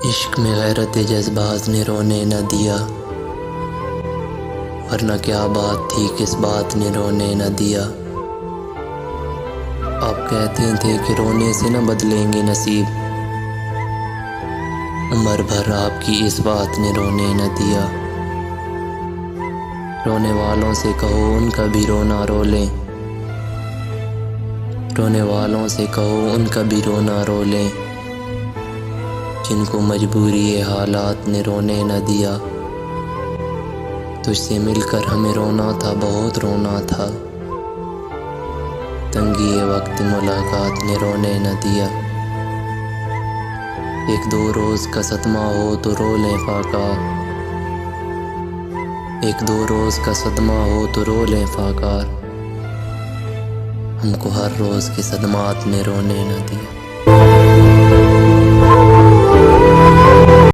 عشق میں غیرت جذبات نے رونے نہ دیا، ورنہ کیا بات تھی کس بات نے رونے نہ دیا۔ آپ کہتے تھے کہ رونے سے نہ بدلیں گے نصیب، عمر بھر آپ کی اس بات نے رونے نہ دیا۔ رونے والوں سے کہو ان کا بھی رونا رو لیں، رونے والوں سے کہو ان کا بھی رونا رو لیں، جن کو مجبوری حالات نے رونے نہ دیا۔ تجھ سے مل کر ہمیں رونا تھا، بہت رونا تھا، تنگی وقت ملاقات نے رونے نہ دیا۔ ایک دو روز کا صدمہ ہو تو رو لیں فاقہ، ایک دو روز کا صدمہ ہو تو رو لیں فاقہ، ہم کو ہر روز کے صدمات نے رونے نہ دیا۔